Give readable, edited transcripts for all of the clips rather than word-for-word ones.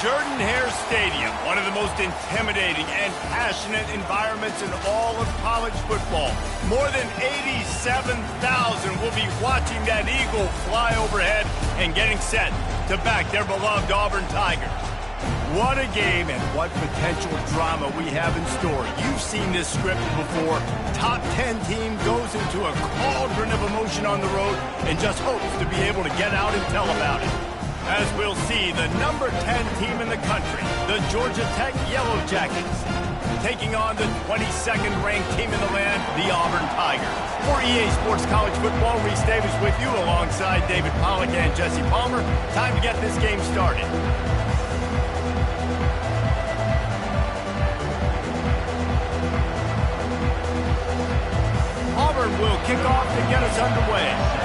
Jordan-Hare Stadium, one of the most intimidating and passionate environments in all of college football. More than 87,000 will be watching that eagle fly overhead and getting set to back their beloved Auburn Tigers. What a game and what potential drama we have in store. You've seen this scripted before. Top 10 team goes into a cauldron of emotion on the road and just hopes to be able to get out and tell about it. As we'll see, the number 10 team in the country, the Georgia Tech Yellow Jackets, taking on the 22nd ranked team in the land, the Auburn Tigers. For EA Sports College Football, Reese Davis with you alongside David Pollack and Jesse Palmer. Time to get this game started. Auburn will kick off to get us underway.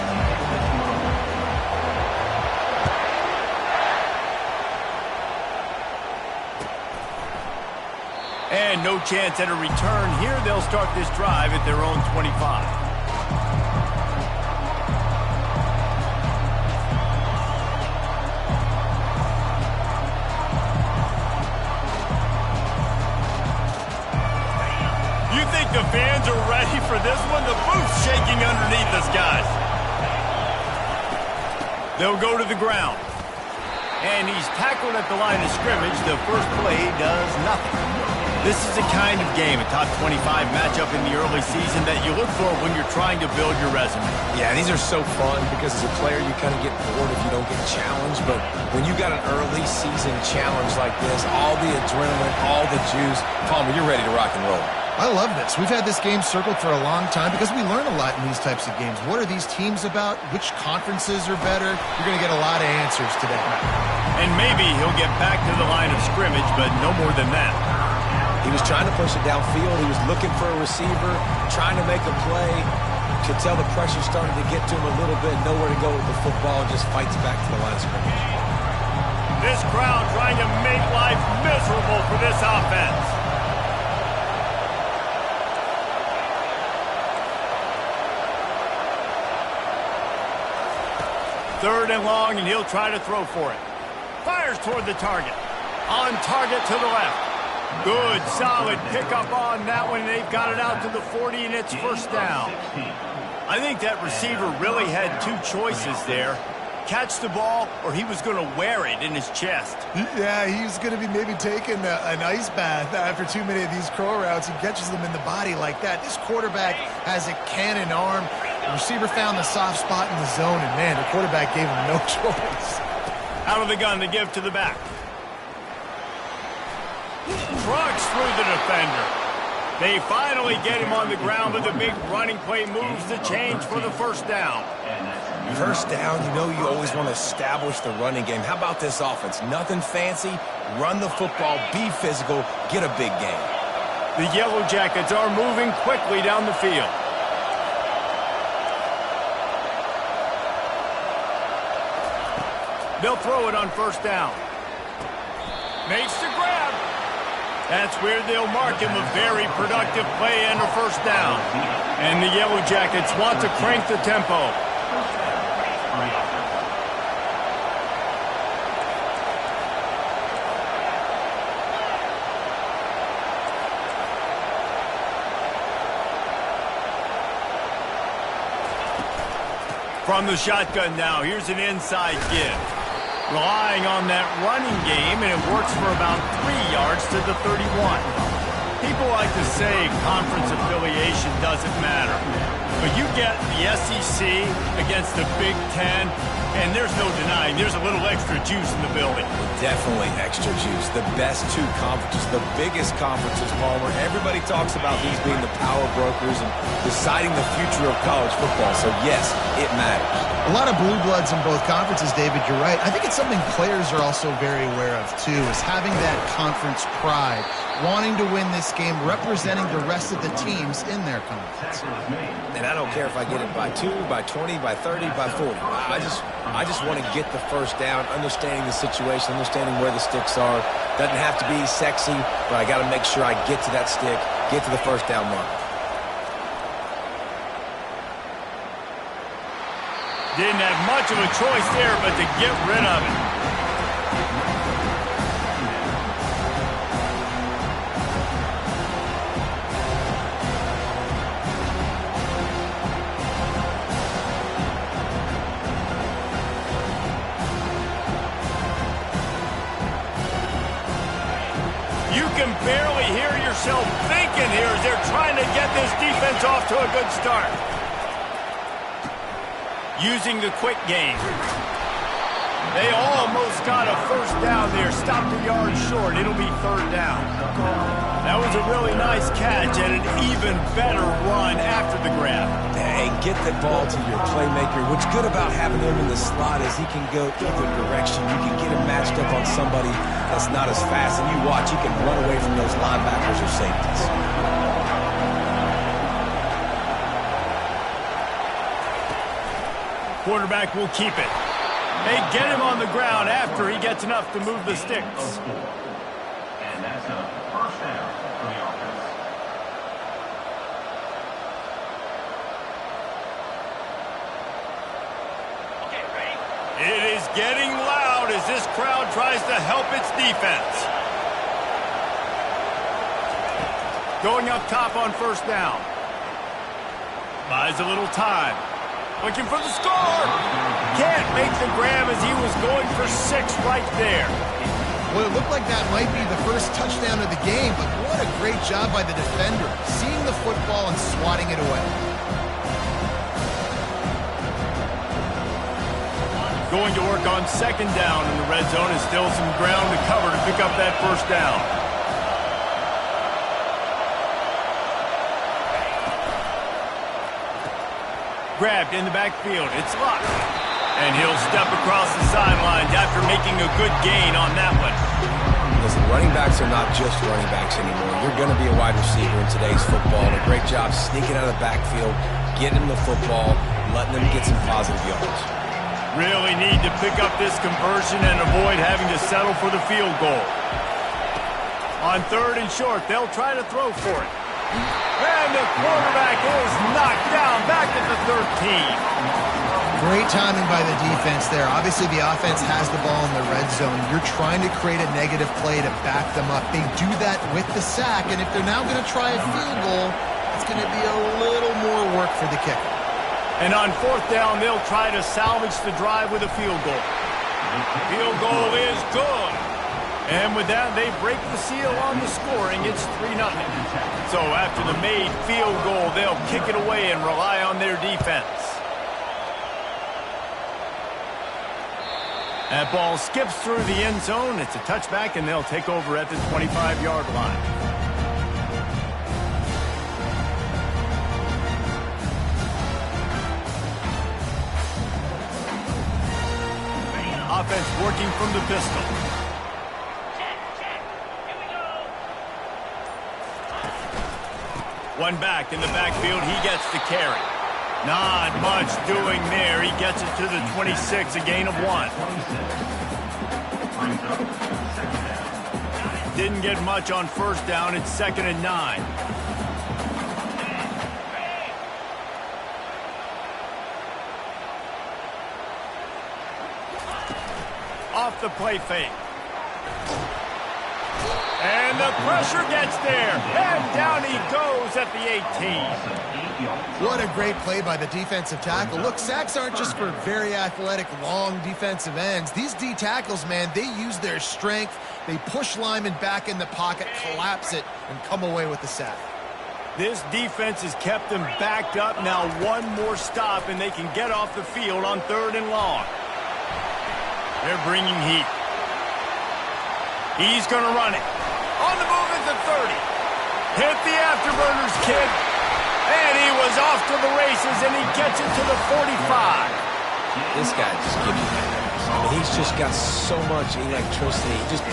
And no chance at a return here. They'll start this drive at their own 25. You think the fans are ready for this one? The booth's shaking underneath us, guys. They'll go to the ground. And he's tackled at the line of scrimmage. The first play does nothing. This is the kind of game, a top 25 matchup in the early season, that you look for when you're trying to build your resume. Yeah, these are so fun because as a player, you kind of get bored if you don't get challenged. But when you got an early season challenge like this, all the adrenaline, all the juice, Palmer, you're ready to rock and roll. I love this. We've had this game circled for a long time because we learn a lot in these types of games. What are these teams about? Which conferences are better? You're going to get a lot of answers today. And maybe he'll get back to the line of scrimmage, but no more than that. He was trying to push it downfield. He was looking for a receiver, trying to make a play. Could tell the pressure started to get to him a little bit. Nowhere to go with the football. Just fights back to the line of scrimmage. This crowd trying to make life miserable for this offense. Third and long, and he'll try to throw for it. Fires toward the target. On target to the left. Good, solid pickup on that one. They've got it out to the 40, and it's first down. I think that receiver really had two choices there. Catch the ball, or he was going to wear it in his chest. Yeah, he's going to be maybe taking an ice bath after too many of these crow routes. He catches them in the body like that. This quarterback has a cannon arm. The receiver found the soft spot in the zone, and, man, the quarterback gave him no choice. Out of the gun to give to the back. Trucks through the defender. They finally get him on the ground, but the big running play moves the change for the first down. First down, you know you always want to establish the running game. How about this offense? Nothing fancy. Run the football, be physical, get a big gain. The Yellow Jackets are moving quickly down the field. They'll throw it on first down. Makes the grab. That's where they'll mark him. A very productive play and a first down. And the Yellow Jackets want to crank the tempo. From the shotgun now, here's an inside give. Relying on that running game, and it works for about 3 yards to the 31. People like to say conference affiliation doesn't matter. But you get the SEC against the Big Ten, and there's no denying there's a little extra juice in the building. Definitely extra juice. The best two conferences, the biggest conferences, Palmer. Everybody talks about these being the power brokers and deciding the future of college football. So, yes, it matters. A lot of blue bloods in both conferences, David, you're right. I think it's something players are also very aware of, too, is having that conference pride, wanting to win this game, representing the rest of the teams in their conference. And I don't care if I get it by 2, by 20, by 30, by 40. I just want to get the first down, understanding the situation, understanding where the sticks are. Doesn't have to be sexy, but I got to make sure I get to that stick, get to the first down mark. Didn't have much of a choice there, but to get rid of it. You can barely hear yourself thinking here as they're trying to get this defense off to a good start. Using the quick game. They almost got a first down there. Stopped a yard short. It'll be third down. That was a really nice catch and an even better run after the grab. Hey, get the ball to your playmaker. What's good about having him in the slot is he can go either direction. You can get him matched up on somebody that's not as fast, and you watch, he can run away from those linebackers or safeties. Quarterback will keep it. They get him on the ground after he gets enough to move the sticks. And that's a first down for the offense. Okay, ready? It is getting loud as this crowd tries to help its defense. Going up top on first down. Buys a little time. Looking for the score. Can't make the grab as he was going for 6 right there. Well, it looked like that might be the first touchdown of the game, but what a great job by the defender, seeing the football and swatting it away. Going to work on second down in the red zone, and still some ground to cover to pick up that first down. Grabbed in the backfield. It's locked. And he'll step across the sidelines after making a good gain on that one. Listen, running backs are not just running backs anymore. You're going to be a wide receiver in today's football. And a great job sneaking out of the backfield, getting them the football, letting them get some positive yards. Really need to pick up this conversion and avoid having to settle for the field goal. On third and short, they'll try to throw for it. And the quarterback is knocked down back at the 13. Great timing by the defense there. Obviously, the offense has the ball in the red zone. You're trying to create a negative play to back them up. They do that with the sack, and if they're now going to try a field goal, it's going to be a little more work for the kicker. And on fourth down, they'll try to salvage the drive with a field goal. Field goal is good. And with that, they break the seal on the scoring. It's 3-0. So after the made field goal, they'll kick it away and rely on their defense. That ball skips through the end zone. It's a touchback, and they'll take over at the 25-yard line. Offense working from the pistol. One back in the backfield. He gets the carry. Not much doing there. He gets it to the 26, a gain of 1. Didn't get much on first down. It's 2nd and 9. Off the play fake. And the pressure gets there. And down he goes at the 18. What a great play by the defensive tackle. Look, sacks aren't just for very athletic, long defensive ends. These D tackles, man, they use their strength. They push linemen back in the pocket, collapse it, and come away with the sack. This defense has kept them backed up. Now one more stop, and they can get off the field on 3rd and long. They're bringing heat. He's going to run it. On the move at the 30. Hit the afterburners, kid. And he was off to the races, and he gets it to the 45. This guy just gives you that. I mean, he's just got so much electricity. He just...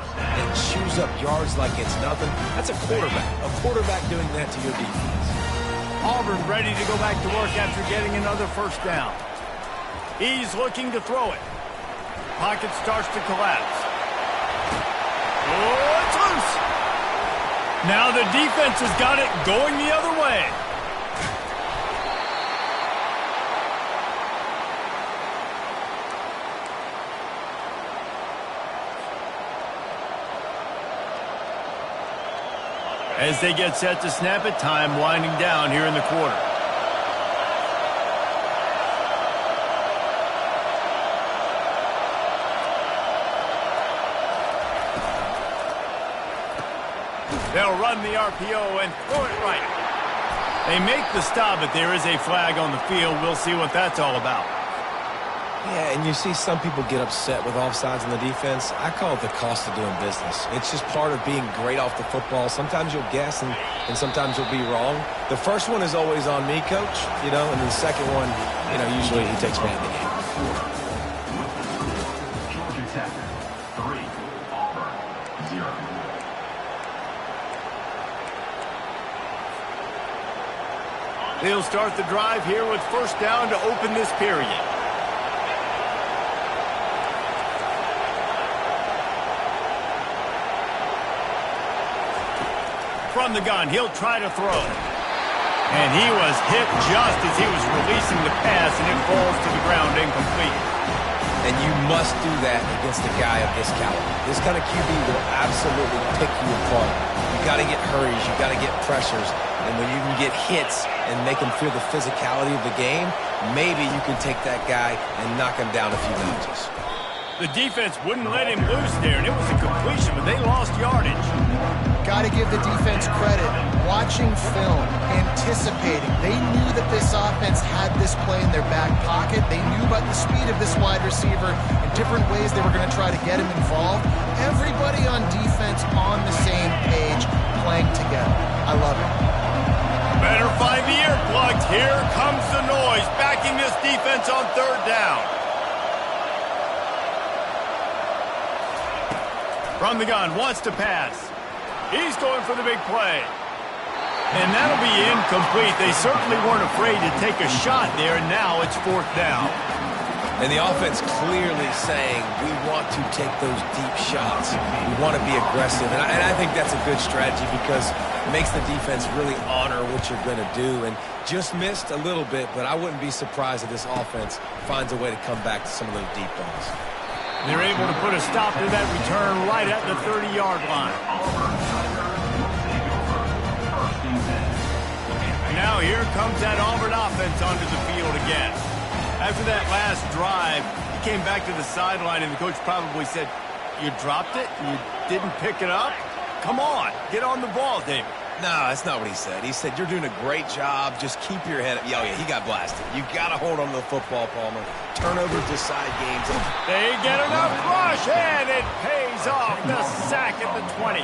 and chews up yards like it's nothing. That's a quarterback. A quarterback doing that to your defense. Auburn ready to go back to work after getting another first down. He's looking to throw it. Pocket starts to collapse. Oh, it's loose. Now the defense has got it going the other way. As they get set to snap it, time winding down here in the quarter. They'll run the RPO and throw it right. They make the stop, but there is a flag on the field. We'll see what that's all about. Yeah, and you see some people get upset with offsides in the defense. I call it the cost of doing business. It's just part of being great off the football. Sometimes you'll guess, and sometimes you'll be wrong. The first one is always on me, Coach, and the second one, usually he takes me in the game. Georgia Tech, 3. Auburn, 0. They'll start the drive here with first down to open this period. From the gun, he'll try to throw. And he was hit just as he was releasing the pass, and it falls to the ground incomplete. And you must do that against a guy of this caliber. This kind of QB will absolutely pick you apart. You got to get hurries, you got to get pressures, and when you can get hits and make him feel the physicality of the game, maybe you can take that guy and knock him down a few notches. The defense wouldn't let him loose there, and it was a completion, but they lost yardage. Got to give the defense credit. Watching film, anticipating. They knew that this offense had this play in their back pocket. They knew about the speed of this wide receiver and different ways they were going to try to get him involved. Everybody on defense on the same page, playing together. I love it. Better find the earplugs. Here comes the noise, backing this defense on third down. From the gun, wants to pass. He's going for the big play. And that'll be incomplete. They certainly weren't afraid to take a shot there, and now it's fourth down. And the offense clearly saying, we want to take those deep shots. We want to be aggressive. And I think that's a good strategy because it makes the defense really honor what you're going to do. And just missed a little bit, but I wouldn't be surprised if this offense finds a way to come back to some of those deep balls. They're able to put a stop to that return right at the 30-yard line. Now here comes that Auburn offense onto the field again. After that last drive, he came back to the sideline, and the coach probably said, you dropped it? You didn't pick it up? Come on, get on the ball, David. No, that's not what he said. He said, you're doing a great job. Just keep your head up. Oh, yeah, he got blasted. You got to hold on to the football, Palmer. Turnovers decide games. They get enough rush, and it pays off. The sack at the 20.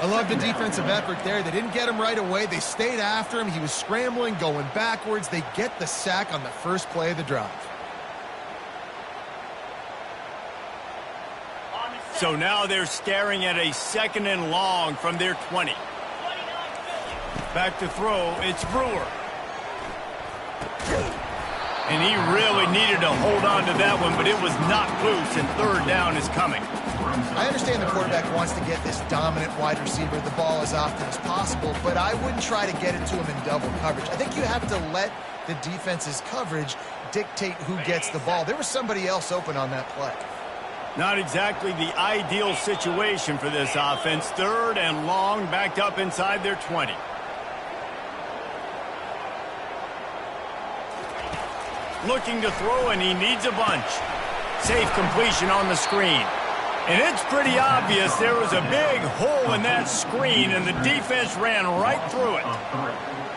I love the defensive effort there. They didn't get him right away. They stayed after him. He was scrambling, going backwards. They get the sack on the first play of the drive. So now they're staring at a 2nd and long from their 20. Back to throw, it's Brewer. And he really needed to hold on to that one, but it was not loose, and third down is coming. I understand the quarterback wants to get this dominant wide receiver the ball as often as possible, but I wouldn't try to get it to him in double coverage. I think you have to let the defense's coverage dictate who gets the ball. There was somebody else open on that play. Not exactly the ideal situation for this offense. 3rd and long, backed up inside their 20. Looking to throw, and he needs a bunch. Safe completion on the screen. And it's pretty obvious there was a big hole in that screen, and the defense ran right through it.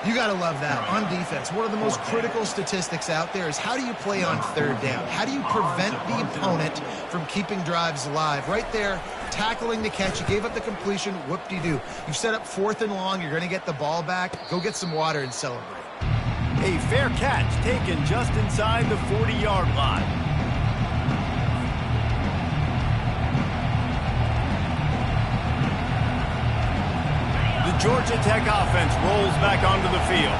You got to love that. On defense, one of the most critical statistics out there is how do you play on third down? How do you prevent the opponent from keeping drives alive? Right there, tackling the catch. You gave up the completion. Whoop-de-doo. You've set up 4th and long. You're going to get the ball back. Go get some water and celebrate. A fair catch taken just inside the 40-yard line. The Georgia Tech offense rolls back onto the field.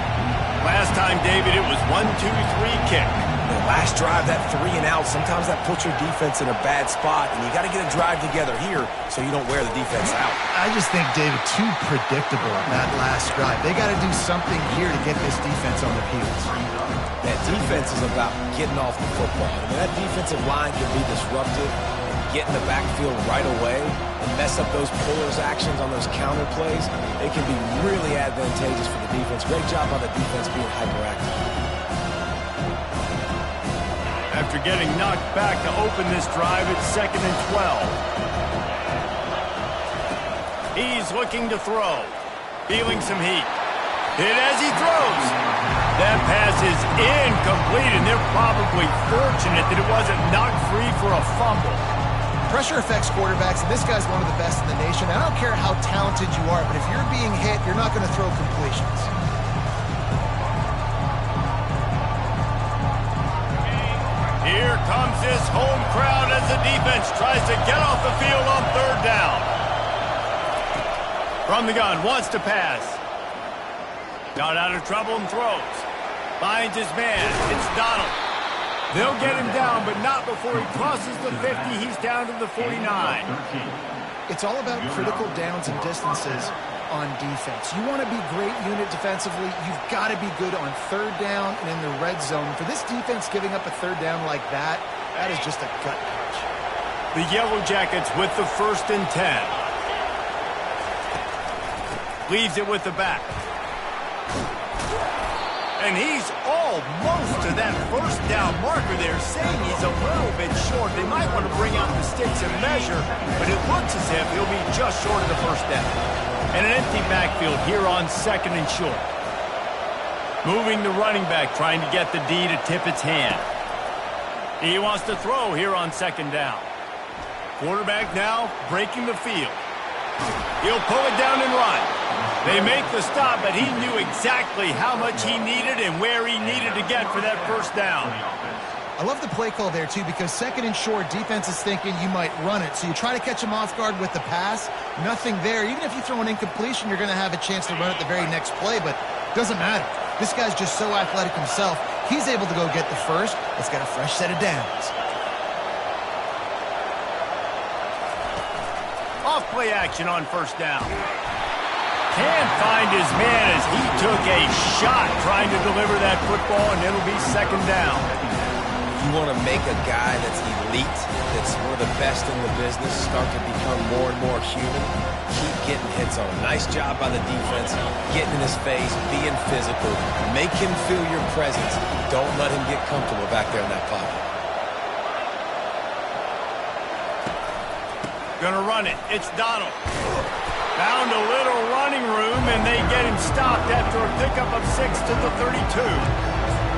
Last time, David, it was 1-2-3 kick. The last drive, that 3 and out, sometimes that puts your defense in a bad spot, and you got to get a drive together here so you don't wear the defense out. I just think, David, too predictable that last drive. They got to do something here to get this defense on their heels. That defense is about getting off the football. I mean, that defensive line can be disruptive. get in the backfield right away and mess up those pullers actions on those counter plays, it can be really advantageous for the defense. Great job on the defense being hyperactive. After getting knocked back to open this drive, it's 2nd and 12. He's looking to throw. Feeling some heat. Hit as he throws. That pass is incomplete, and they're probably fortunate that it wasn't knocked free for a fumble. Pressure affects quarterbacks, and this guy's one of the best in the nation. I don't care how talented you are, but if you're being hit, you're not going to throw completions. Here comes this home crowd as the defense tries to get off the field on 3rd down. From the gun, wants to pass. Got out of trouble and throws. Finds his man. It's Donald. They'll get him down, but not before he crosses the 50. He's down to the 49. It's all about critical downs and distances on defense. You want to be great unit defensively, you've got to be good on 3rd down and in the red zone. For this defense giving up a 3rd down like that, that is just a gut punch. The Yellow Jackets with the 1st and 10. Leaves it with the back. And he's almost to that 1st down marker there, saying he's a little bit short. They might want to bring out the sticks and measure, but it looks as if he'll be just short of the 1st down. And an empty backfield here on 2nd and short. Moving the running back, trying to get the D to tip its hand. He wants to throw here on 2nd down. Quarterback now breaking the field. He'll pull it down and run. They make the stop, but he knew exactly how much he needed and where he needed to get for that 1st down. I love the play call there, too, because 2nd and short, defense is thinking you might run it. So you try to catch him off guard with the pass. Nothing there. Even if you throw an incompletion, you're going to have a chance to run it the very next play, but it doesn't matter. This guy's just so athletic himself. He's able to go get the first. Let's get a fresh set of downs. Off play action on 1st down. Can't find his man as he took a shot trying to deliver that football, and it'll be 2nd down. You want to make a guy that's elite, that's one of the best in the business, start to become more and more human. Keep getting hits on him. Nice job by the defense, getting in his face, being physical. Make him feel your presence. Don't let him get comfortable back there in that pocket. Gonna run it. It's Donald. Found a little running room, and they get him stopped after a pickup of 6 to the 32.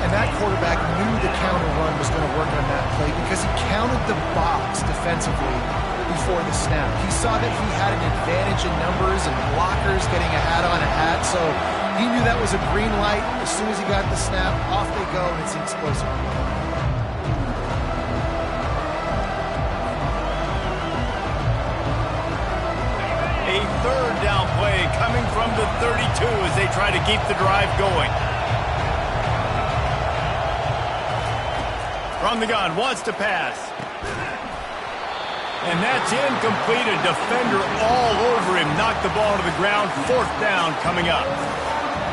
And that quarterback knew the counter run was going to work on that play because he counted the box defensively before the snap. He saw that he had an advantage in numbers and blockers getting a hat on a hat, so he knew that was a green light. As soon as he got the snap, off they go, and it's explosive. A 3rd down play coming from the 32 as they try to keep the drive going. From the gun, wants to pass. And that's incomplete. A defender all over him. Knocked the ball to the ground. 4th down coming up.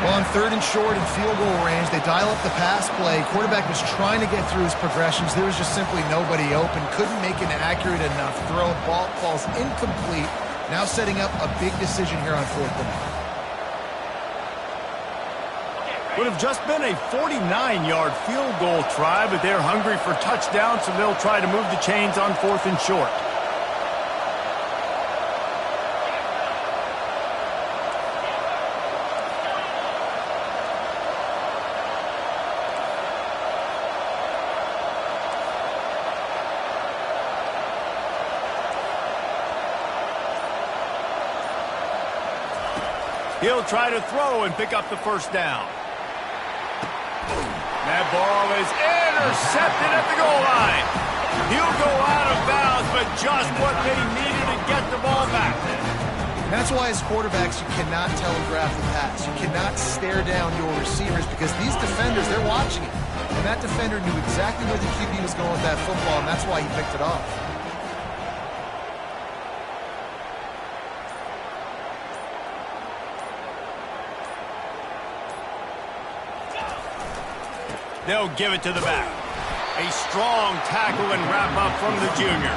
Well, on 3rd and short and field goal range, they dial up the pass play. Quarterback was trying to get through his progressions. There was just simply nobody open. Couldn't make an accurate enough throw. Ball falls incomplete. Now setting up a big decision here on 4th down. Would have just been a 49-yard field goal try, but they're hungry for touchdowns, so they'll try to move the chains on 4th and short. He'll try to throw and pick up the 1st down. That ball is intercepted at the goal line. He'll go out of bounds, but just what they needed to get the ball back. And that's why as quarterbacks, you cannot telegraph the pass. You cannot stare down your receivers because these defenders, they're watching it. And that defender knew exactly where the QB was going with that football, and that's why he picked it off. They'll give it to the back. A strong tackle and wrap up from the junior.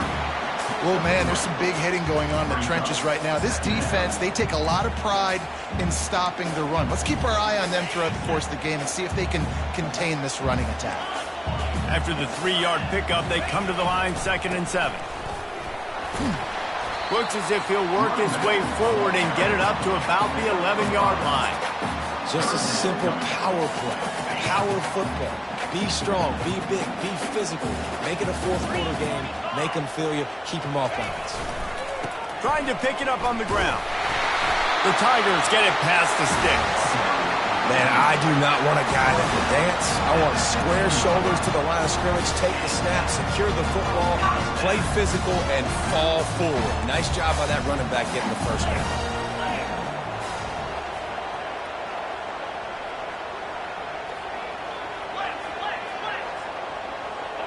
Well, man, there's some big hitting going on in the trenches right now. This defense, they take a lot of pride in stopping the run. Let's keep our eye on them throughout the course of the game and see if they can contain this running attack. After the 3-yard pickup, they come to the line 2nd and 7. Looks as if he'll work his way forward and get it up to about the 11-yard line. Just a simple power play, power football. Be strong, be big, be physical. Make it a fourth-quarter game. Make them feel you. Keep them off balance. Trying to pick it up on the ground. The Tigers get it past the sticks. Man, I do not want a guy that can dance. I want square shoulders to the line of scrimmage, take the snap, secure the football, play physical, and fall forward. Nice job by that running back getting the first down.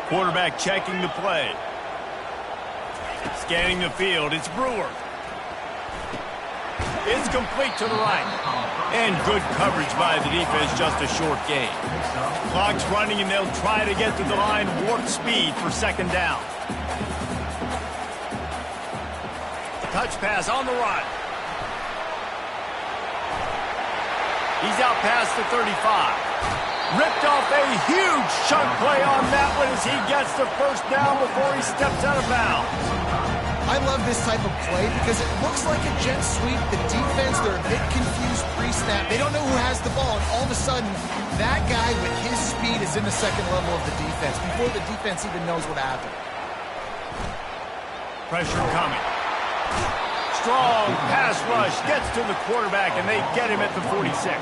Quarterback checking the play. Scanning the field, it's Brewer. It's complete to the right. And good coverage by the defense, just a short gain. Clock's running and they'll try to get to the line warp speed for 2nd down. Touch pass on the run. He's out past the 35. Ripped off a huge chunk play on that one as he gets the first down before he steps out of bounds. I love this type of play because it looks like a jet sweep. The defense, they're a bit confused pre-snap. They don't know who has the ball, and all of a sudden, that guy with his speed is in the 2nd level of the defense before the defense even knows what happened. Pressure coming. Strong pass rush gets to the quarterback, and they get him at the 46.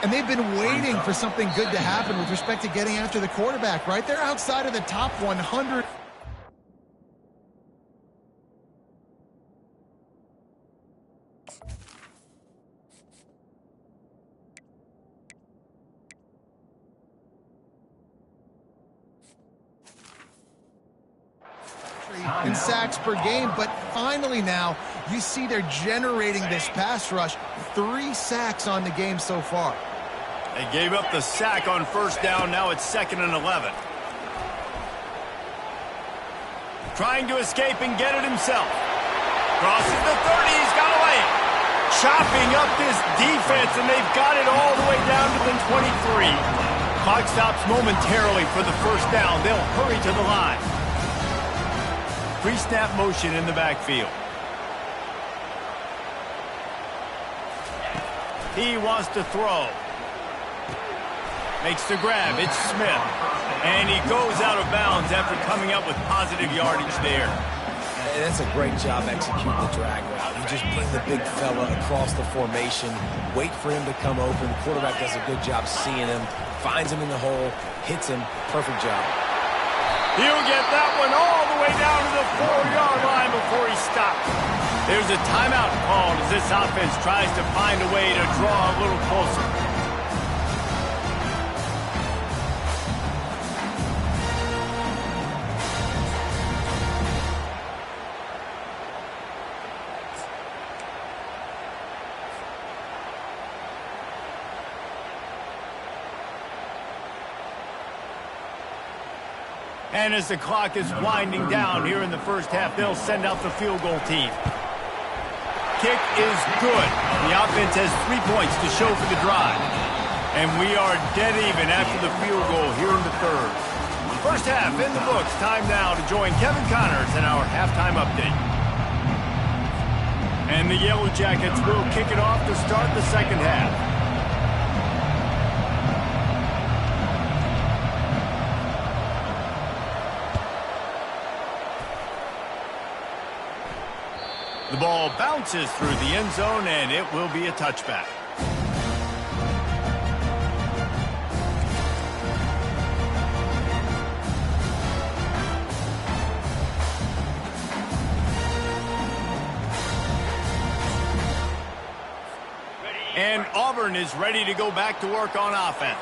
And they've been waiting for something good to happen with respect to getting after the quarterback, right? They're outside of the top 100. In sacks per game, but finally now you see they're generating this pass rush. 3 sacks on the game so far. They gave up the sack on 1st down. Now it's 2nd and 11. Trying to escape and get it himself. Crosses the 30. He's got away. Chopping up this defense, and they've got it all the way down to the 23. Clock stops momentarily for the 1st down. They'll hurry to the line. Pre-snap motion in the backfield. He wants to throw. Makes the grab. It's Smith. And he goes out of bounds after coming up with positive yardage there. And that's a great job executing the drag route. You just bring the big fella across the formation, wait for him to come open. The quarterback does a good job seeing him, finds him in the hole, hits him. Perfect job. He'll get that one all the way down to the 4-yard line before he stops. There's a timeout called as this offense tries to find a way to draw a little closer. And as the clock is winding down here in the 1st half, they'll send out the field goal team. Kick is good. The offense has 3 points to show for the drive. And we are dead even after the field goal here in the 3rd. 1st half in the books. Time now to join Kevin Connors in our halftime update. And the Yellow Jackets will kick it off to start the 2nd half. The ball bounces through the end zone, and it will be a touchback. And Auburn is ready to go back to work on offense.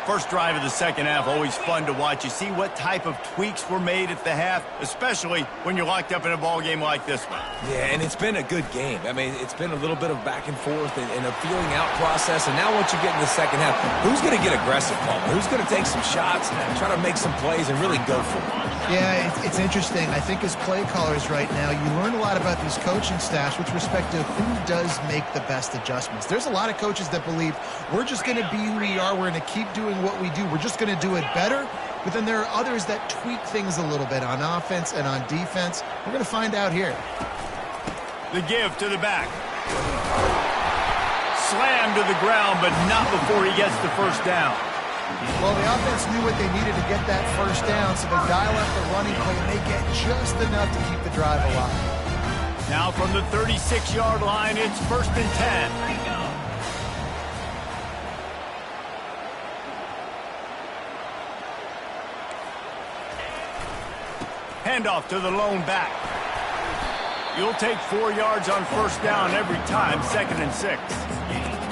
First drive of the 2nd half, always fun to watch. You see what type of tweaks were made at the half, especially when you're locked up in a ball game like this one. Yeah, and it's been a good game. I mean, it's been a little bit of back and forth and a feeling out process. And now once you get in the 2nd half, who's going to get aggressive, Paul? Who's going to take some shots, try to make some plays, and really go for it? Yeah, it's interesting. I think as play callers right now, you learn a lot about these coaching staffs with respect to who does make the best adjustments. There's a lot of coaches that believe we're just going to be who we are. We're going to keep doing what we do. We're just going to do it better. But then there are others that tweak things a little bit on offense and on defense. We're going to find out here. The give to the back. Slammed to the ground, but not before he gets the first down. Well, the offense knew what they needed to get that first down, so they dial up the running play, and they get just enough to keep the drive alive. Now from the 36-yard line, it's 1st and 10. Handoff to the lone back. You'll take 4 yards on first down every time, 2nd and 6.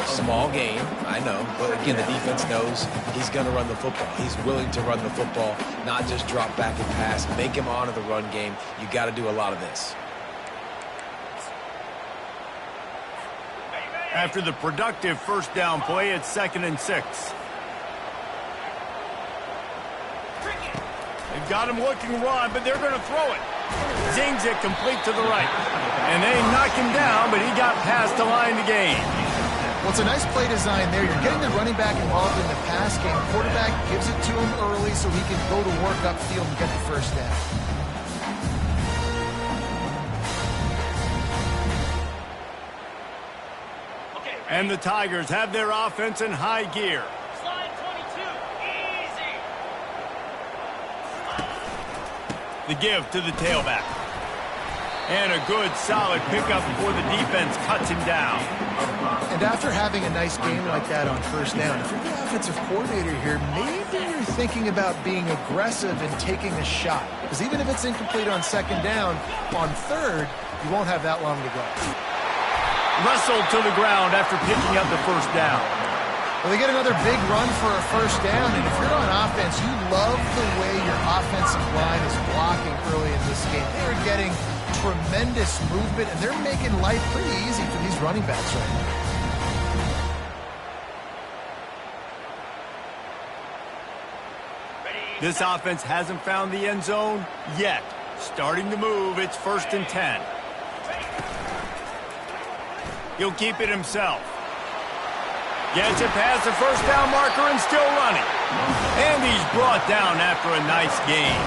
Small game, I know, but again, the defense knows he's going to run the football. He's willing to run the football, not just drop back and pass, make him honor the run game. You got to do a lot of this. After the productive first down play, it's 2nd and 6. They've got him looking run, but they're going to throw it. Zings it complete to the right. And they knock him down, but he got past the line to gain. Well, it's a nice play design there. You're getting the running back involved in the pass game. Quarterback gives it to him early so he can go to work upfield and get the first down. And the Tigers have their offense in high gear. Slide 22, easy. The give to the tailback. And a good, solid pickup before the defense cuts him down. And after having a nice game like that on first down, if you're the offensive coordinator here, maybe you're thinking about being aggressive and taking a shot. Because even if it's incomplete on 2nd down, on 3rd, you won't have that long to go. Wrestled to the ground after picking up the first down. Well, they get another big run for a first down, and if you're on offense, you love the way your offensive line is blocking early in this game. They're getting tremendous movement, and they're making life pretty easy for these running backs right now. This offense hasn't found the end zone yet. Starting to move, it's 1st and 10. He'll keep it himself. Gets it past the first down marker and still running. And he's brought down after a nice game.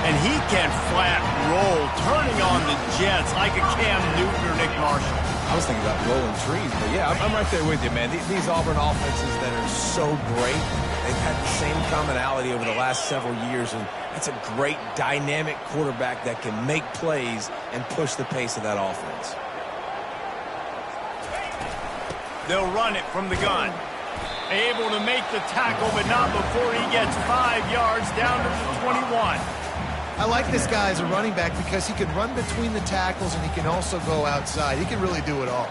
And he can flat roll, turning on the Jets like a Cam Newton or Nick Marshall. I was thinking about rolling trees, but yeah, I'm right there with you, man. These Auburn offenses that are so great, they've had the same commonality over the last several years, and that's a great dynamic quarterback that can make plays and push the pace of that offense. They'll run it from the gun. Able to make the tackle, but not before he gets 5 yards down to the 21. I like this guy as a running back because he can run between the tackles and he can also go outside. He can really do it all.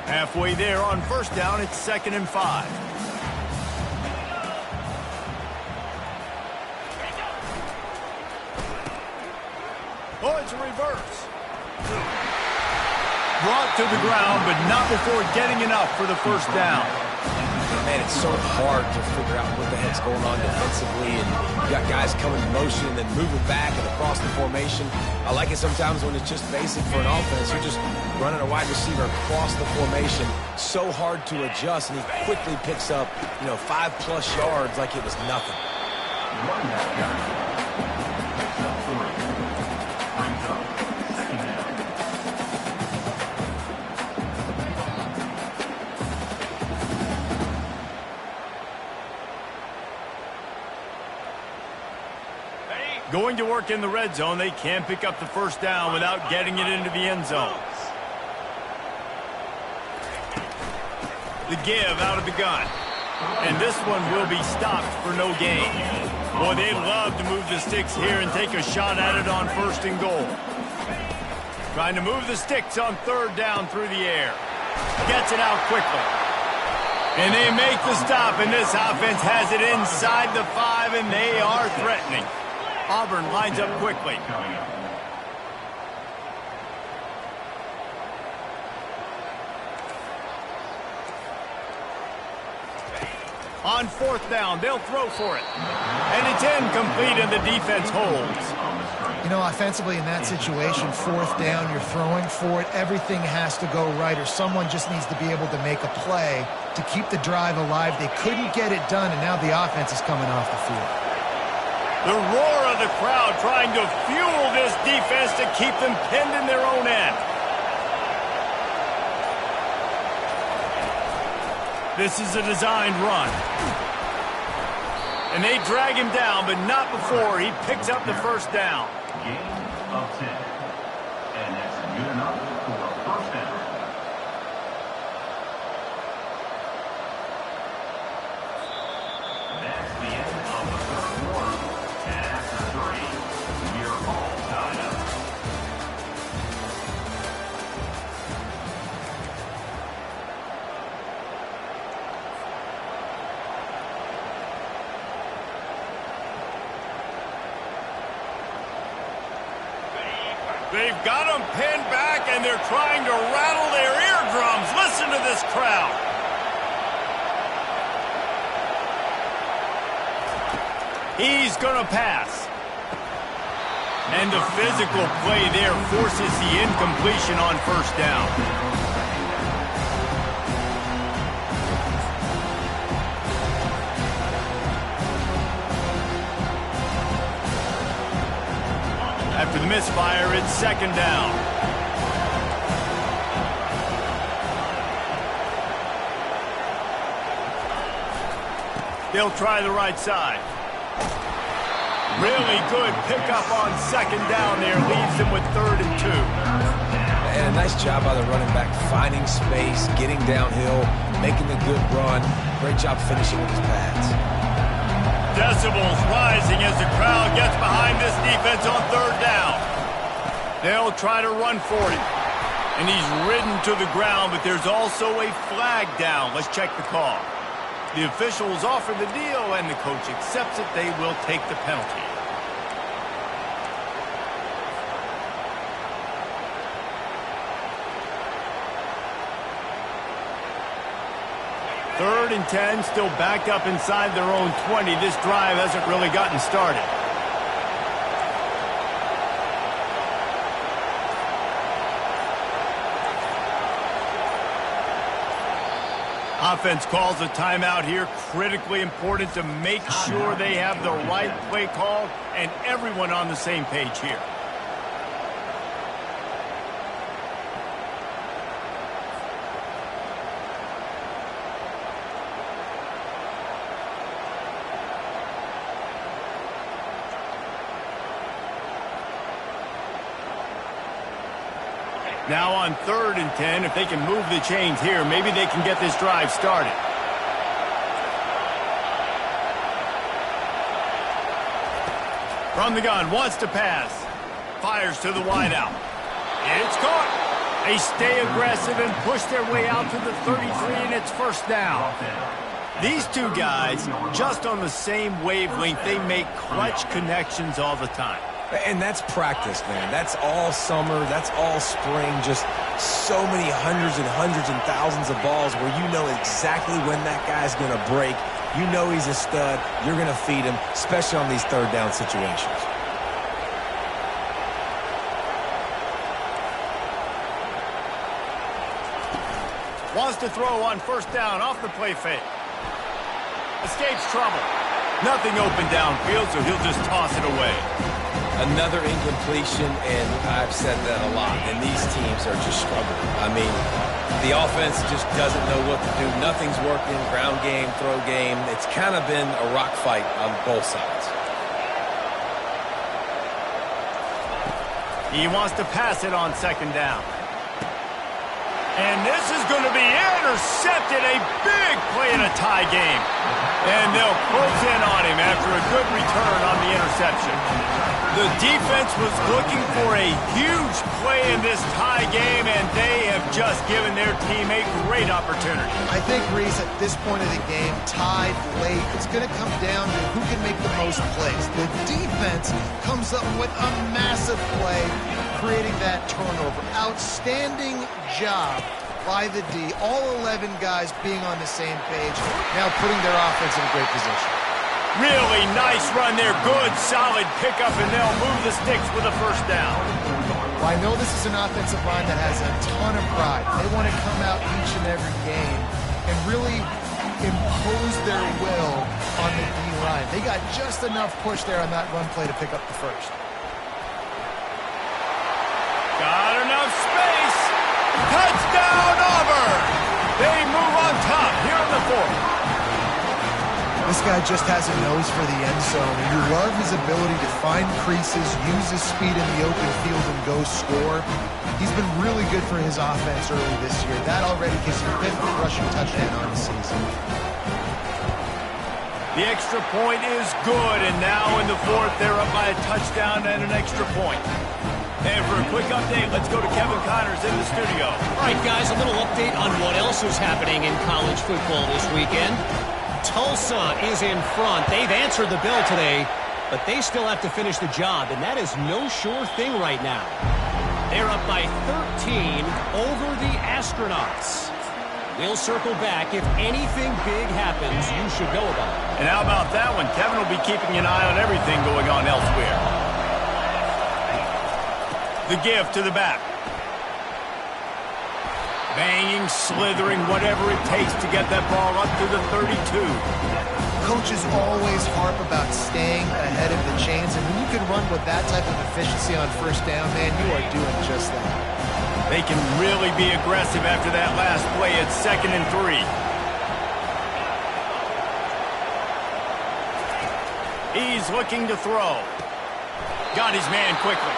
Halfway there on first down, it's 2nd and 5. Oh, it's a reverse. Brought to the ground, but not before getting enough for the first down. Man, it's so hard to figure out what the heck's going on defensively, and you got guys coming in motion and then moving back and across the formation. I like it sometimes when it's just basic for an offense. You're just running a wide receiver across the formation. So hard to adjust, and he quickly picks up, 5+ yards like it was nothing. Going to work in the red zone, they can't pick up the first down without getting it into the end zone. The give out of the gun. And this one will be stopped for no gain. Boy, they'd love to move the sticks here and take a shot at it on 1st and goal. Trying to move the sticks on 3rd down through the air. Gets it out quickly. And they make the stop, and this offense has it inside the 5, and they are threatening. Auburn lines up quickly. On 4th down, they'll throw for it. And it's incomplete, and the defense holds. You know, offensively in that situation, 4th down, you're throwing for it. Everything has to go right, or someone just needs to be able to make a play to keep the drive alive. They couldn't get it done, and now the offense is coming off the field. The roar of the crowd trying to fuel this defense to keep them pinned in their own end. This is a designed run. And they drag him down, but not before he picks up the 1st down. Gain of 10. And that's good enough for a 1st down. That's the end of the 3rd quarter. And after 3, you're all tied up. They've got them pinned back, and they're trying to rattle their eardrums. Listen to this crowd. He's going to pass. And the physical play there forces the incompletion on 1st down. After the misfire, it's 2nd down. They'll try the right side. Really good pickup on 2nd down there. Leaves them with 3rd and 2. And a nice job by the running back, finding space, getting downhill, making a good run. Great job finishing with his pads. Decibels rising as the crowd gets behind this defense on 3rd down. They'll try to run for him. And he's ridden to the ground, but there's also a flag down. Let's check the call. The officials offer the deal, and the coach accepts it. They will take the penalty. Third and 10, still backed up inside their own 20. This drive hasn't really gotten started. Offense calls a timeout here. Critically important to make sure they have the right play call and everyone on the same page here. Now on 3rd and 10, if they can move the chains here, maybe they can get this drive started. From the gun, wants to pass. Fires to the wideout. It's caught. They stay aggressive and push their way out to the 33, and it's 1st down. These two guys, just on the same wavelength, they make clutch connections all the time. And that's practice, man. That's all summer. That's all spring. Just so many hundreds and thousands of balls where you know exactly when that guy's going to break. You know he's a stud. You're going to feed him, especially on these 3rd down situations. Wants to throw on 1st down off the play fake. Escapes trouble. Nothing open downfield, so he'll just toss it away. Another incompletion, and I've said that a lot, and these teams are just struggling. I mean, the offense just doesn't know what to do. Nothing's working, ground game, throw game. It's kind of been a rock fight on both sides. He wants to pass it on 2nd down. And this is going to be intercepted. A big play in a tie game. And they'll close in on him after a good return on the interception. The defense was looking for a huge play in this tie game, and they have just given their team a great opportunity. I think, Reese, at this point of the game, tied late, it's going to come down to who can make the most plays. The defense comes up with a massive play, creating that turnover. Outstanding job by the D, all 11 guys being on the same page, now putting their offense in a great position. Really nice run there. Good, solid pickup, and they'll move the sticks with a first down. Well, I know this is an offensive line that has a ton of pride. They want to come out each and every game and really impose their will on the D-line. They got just enough push there on that run play to pick up the first. Got enough space. Touchdown, Auburn. They move on top here in the fourth. This guy just has a nose for the end zone, and you love his ability to find creases, use his speed in the open field, and go score. He's been really good for his offense early this year. That already gives him 5th rushing touchdown on the season. The extra point is good, and now in the fourth, they're up by a touchdown and an extra point. And for a quick update, let's go to Kevin Connors in the studio. All right, guys, a little update on what else is happening in college football this weekend. Tulsa is in front. They've answered the bell today, but they still have to finish the job, and that is no sure thing right now. They're up by 13 over the Astronauts. We'll circle back. If anything big happens, you should know about it. And how about that one? Kevin will be keeping an eye on everything going on elsewhere. The give to the back. Banging, slithering, whatever it takes to get that ball up to the 32. Coaches always harp about staying ahead of the chains, and when you can run with that type of efficiency on first down, man, you are doing just that. They can really be aggressive after that last play at 2nd and 3. He's looking to throw. Got his man quickly.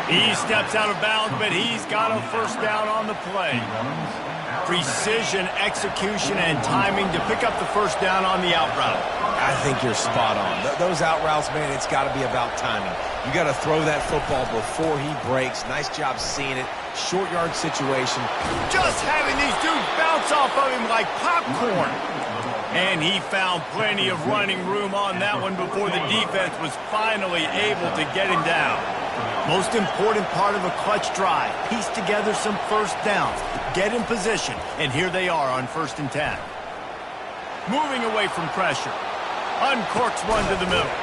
He steps out of bounds, but he's got a first down on the play. Precision, execution, and timing to pick up the first down on the out route. I think you're spot on. Those out routes, man, it's got to be about timing. You got to throw that football before he breaks. Nice job seeing it. Short yard situation. Just having these dudes bounce off of him like popcorn. And he found plenty of running room on that one before the defense was finally able to get him down. Most important part of a clutch drive. Piece together some first downs. Get in position. And here they are on 1st and 10. Moving away from pressure. Uncorks one to the middle.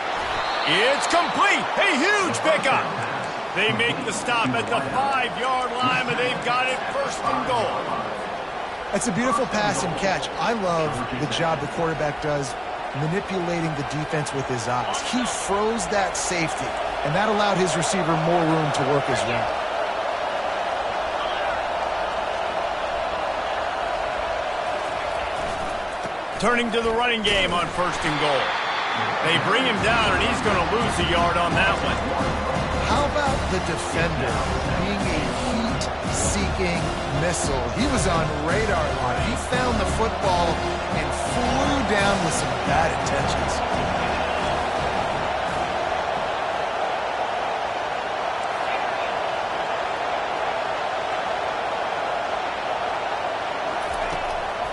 It's complete. A huge pickup. They make the stop at the 5-yard line, and they've got it 1st and goal. That's a beautiful pass and catch. I love the job the quarterback does manipulating the defense with his eyes. He froze that safety, and that allowed his receiver more room to work his route. Turning to the running game on 1st and goal. They bring him down, and he's going to lose a yard on that one. How about the defender being a heat-seeking missile? He was on radar line. He found the football and flew down with some bad intentions.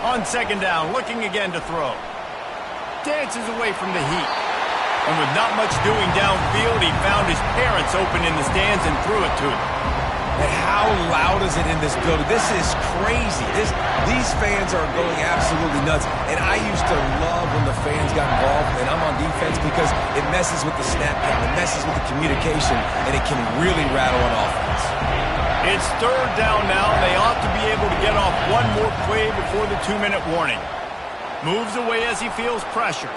On 2nd down, looking again to throw. Dances away from the heat. And with not much doing downfield, he found his parents open in the stands and threw it to him. And how loud is it in this building? This is crazy. These fans are going absolutely nuts. And I used to love when the fans got involved, and I'm on defense because it messes with the snap count, it messes with the communication, and it can really rattle an offense. It's 3rd down now. They ought to be able to get off one more play before the 2-minute warning. Moves away as he feels pressure.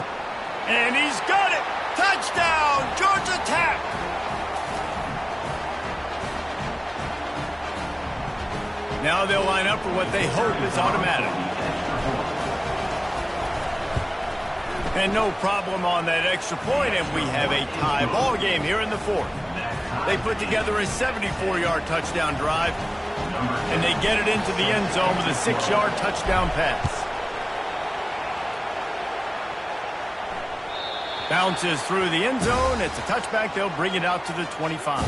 And he's got it! Touchdown, Georgia Tech! Now they'll line up for what they hope is automatic. And no problem on that extra point, and we have a tie ball game here in the 4th. They put together a 74-yard touchdown drive, and they get it into the end zone with a 6-yard touchdown pass. Bounces through the end zone. It's a touchback. They'll bring it out to the 25.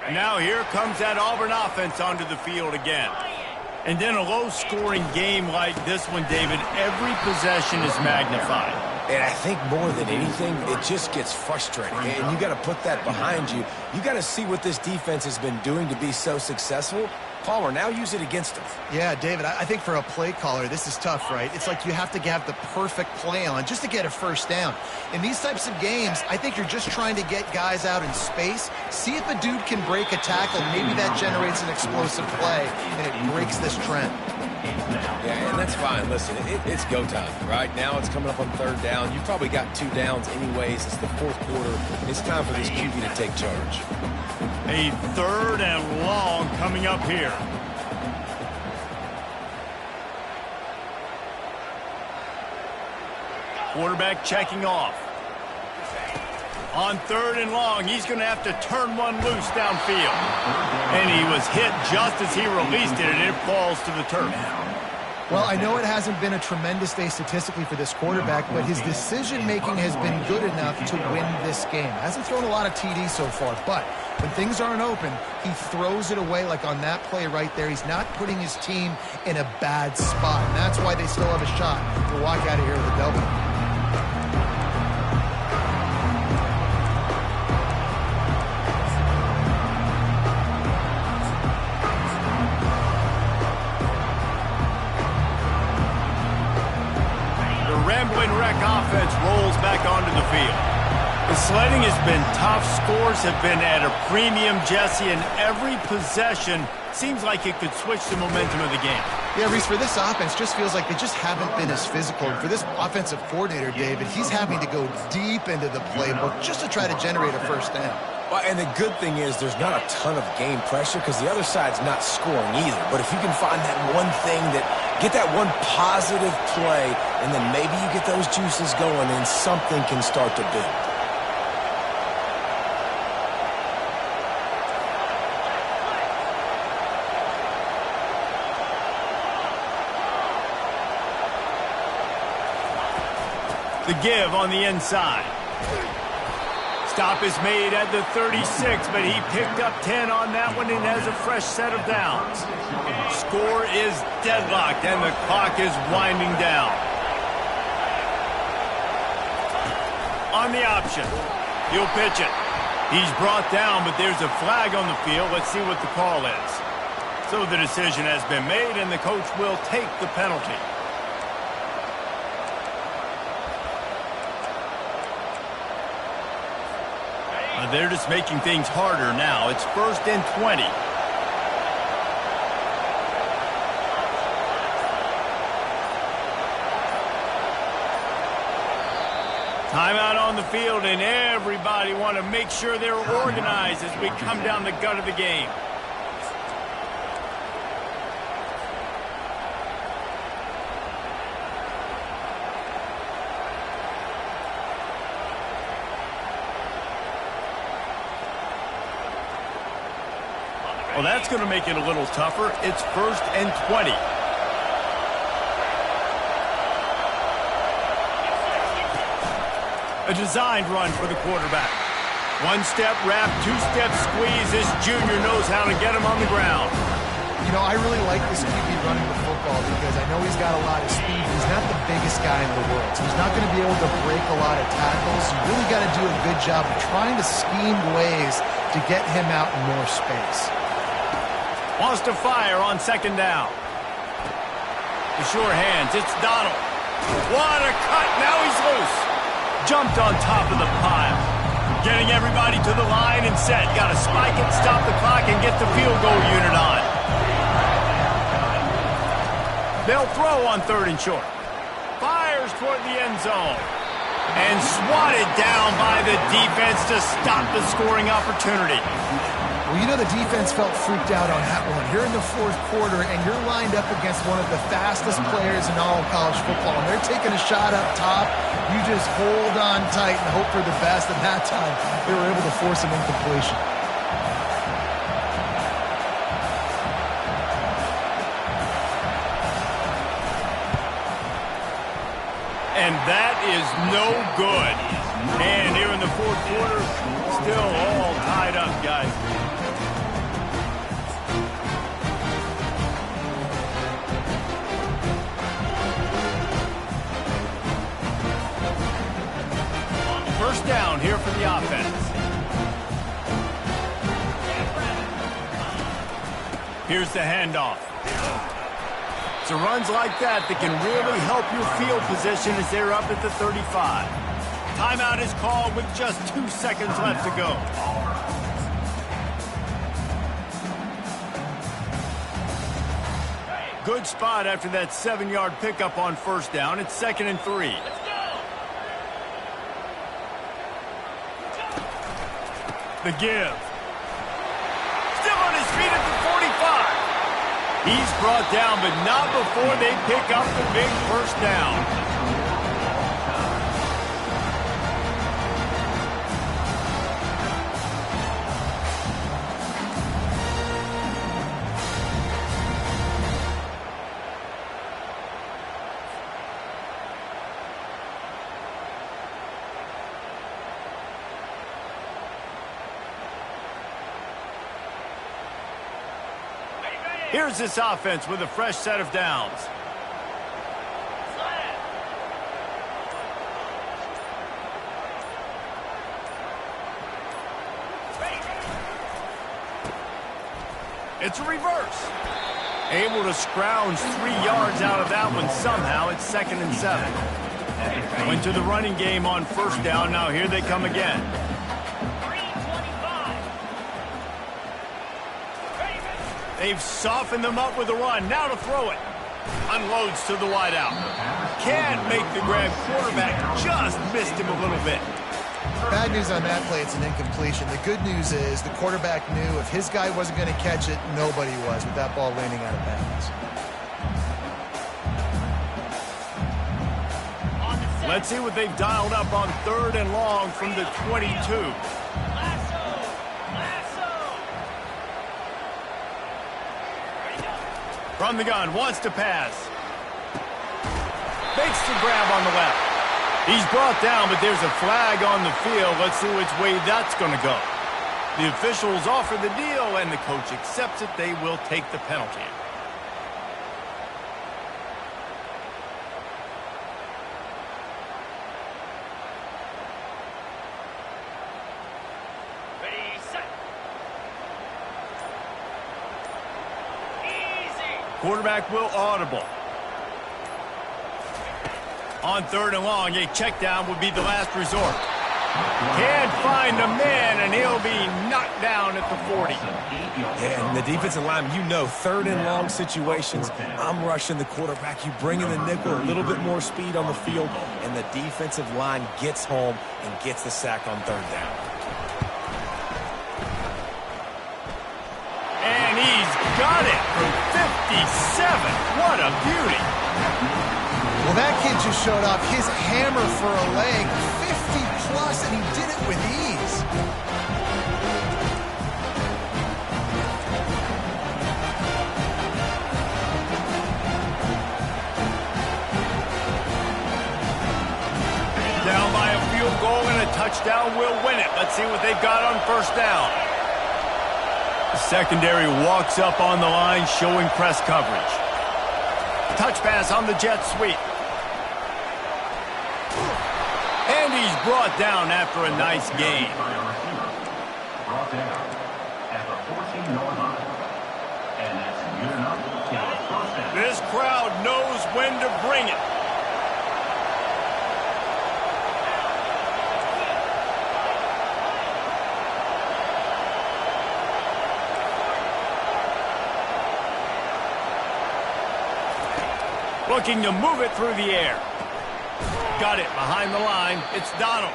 And now here comes that Auburn offense onto the field again. And in a low-scoring game like this one, David, every possession is magnified. And I think more than anything, it just gets frustrating. And you got to put that behind you. You got to see what this defense has been doing to be so successful. Palmer, now use it against them. Yeah, David, I think for a play caller, this is tough, right? It's like you have to have the perfect play on just to get a first down. In these types of games, I think you're just trying to get guys out in space, see if a dude can break a tackle. Maybe that generates an explosive play, and it breaks this trend. Yeah, and that's fine. Listen, it's go time, right? Now it's coming up on third down. You probably got 2 downs anyways. It's the fourth quarter. It's time for this QB to take charge. A 3rd and long coming up here. Quarterback checking off. On 3rd and long, he's going to have to turn one loose downfield. And he was hit just as he released it, and it falls to the turf. Well, I know it hasn't been a tremendous day statistically for this quarterback, but his decision-making has been good enough to win this game. Hasn't thrown a lot of TDs so far, but when things aren't open, he throws it away like on that play right there. He's not putting his team in a bad spot, and that's why they still have a shot to walk out of here with a W. Offense rolls back onto the field. The sledding has been tough. Scores have been at a premium, Jesse, and every possession seems like it could switch the momentum of the game. Yeah, Reese, for this offense, just feels like they just haven't been as physical. And for this offensive coordinator, David, he's having to go deep into the playbook just to try to generate a first down. Well, and the good thing is there's not a ton of game pressure because the other side's not scoring either. But if you can find that one thing get that one positive play, and then maybe you get those juices going and something can start to build. The give on the inside. Stop is made at the 36, but he picked up 10 on that one and has a fresh set of downs. Score is deadlocked, and the clock is winding down. On the option, he'll pitch it. He's brought down, but there's a flag on the field. Let's see what the call is. So the decision has been made, and the coach will take the penalty. They're just making things harder now. It's 1st and 20. Timeout on the field, and everybody want to make sure they're organized as we come down the gut of the game. Well, that's going to make it a little tougher. It's 1st and 20. A designed run for the quarterback. 1-step wrap, 2-step squeeze. This junior knows how to get him on the ground. You know, I really like this QB running the football because I know he's got a lot of speed. He's not the biggest guy in the world, so he's not going to be able to break a lot of tackles. You really got to do a good job of trying to scheme ways to get him out in more space. Wants to fire on 2nd down. The sure hands. It's Donald. What a cut. Now he's loose. Jumped on top of the pile. Getting everybody to the line and set. Got to spike it, stop the clock, and get the field goal unit on. They'll throw on 3rd and short. Fires toward the end zone. And swatted down by the defense to stop the scoring opportunity. Well, you know the defense felt freaked out on that one. You're in the 4th quarter, and you're lined up against one of the fastest players in all of college football. And they're taking a shot up top. You just hold on tight and hope for the best. And that time, they were able to force an incompletion. And that is no good. And here in the 4th quarter, still all tied up, guys. First down here for the offense. Here's the handoff. It's runs like that can really help your field position as they're up at the 35. Timeout is called with just 2 seconds left to go. Good spot after that 7-yard pickup on first down. It's 2nd and 3. The give. Still on his feet at the 45. He's brought down, but not before they pick up the big first down. Here's this offense with a fresh set of downs. It's a reverse. Able to scrounge 3 yards out of that one somehow. It's 2nd and 7. Went to the running game on first down. Now here they come again. They've softened them up with a run. Now to throw it. Unloads to the wideout. Can't make the grab. Quarterback just missed him a little bit. Bad news on that play, it's an incompletion. The good news is the quarterback knew if his guy wasn't going to catch it, nobody was with that ball landing out of bounds. Let's see what they've dialed up on 3rd and long from the 22. From the gun, wants to pass. Makes the grab on the left. He's brought down, but there's a flag on the field. Let's see which way that's going to go. The officials offer the deal, and the coach accepts it. They will take the penalty. Quarterback will audible. On 3rd and long, a check down would be the last resort. Can't find a man, and he'll be knocked down at the 40. Yeah, and the defensive line, you know, 3rd and long situations, I'm rushing the quarterback. You bring in the nickel, a little bit more speed on the field, and the defensive line gets home and gets the sack on 3rd down. And he's got it from 57. What a beauty. Well, that kid just showed off his hammer for a leg, 50-plus, and he did it with ease. Down by a field goal and a touchdown will win it. Let's see what they've got on first down. The secondary walks up on the line, showing press coverage. Touch pass on the jet sweep. And he's brought down after a nice gain. Brought down at the 14-yard line. And that's good enough to get a first down. This crowd knows when to bring it. Looking to move it through the air. Got it behind the line. It's Donald.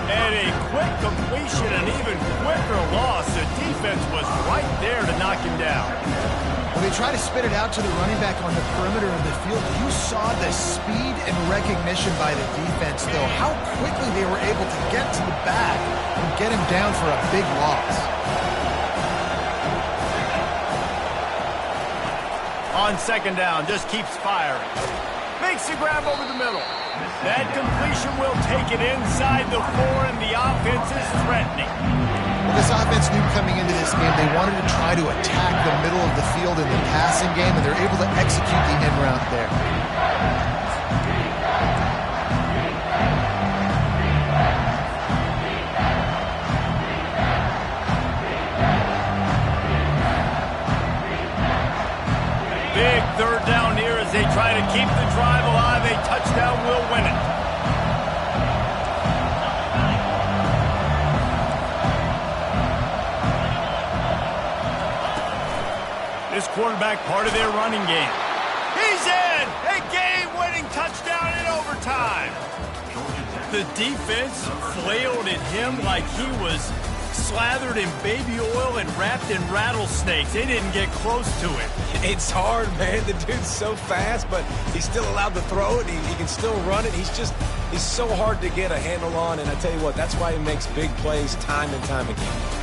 And a quick completion, an even quicker loss. The defense was right there to knock him down. When they try to spit it out to the running back on the perimeter of the field, you saw the speed and recognition by the defense, though. How quickly they were able to get to the back and get him down for a big loss. On 2nd down, just keeps firing. Makes the grab over the middle. That completion will take it inside the 4, and the offense is threatening. Well, this offense knew coming into this game they wanted to try to attack the middle of the field in the passing game, and they're able to execute the end route there. quarterback part of their running game. He's in! A game-winning touchdown in overtime. The defense flailed at him like he was slathered in baby oil and wrapped in rattlesnakes. They didn't get close to it. It's hard, man. The dude's so fast, but he's still allowed to throw it. He can still run it. He's so hard to get a handle on, and I tell you what, that's why he makes big plays time and time again.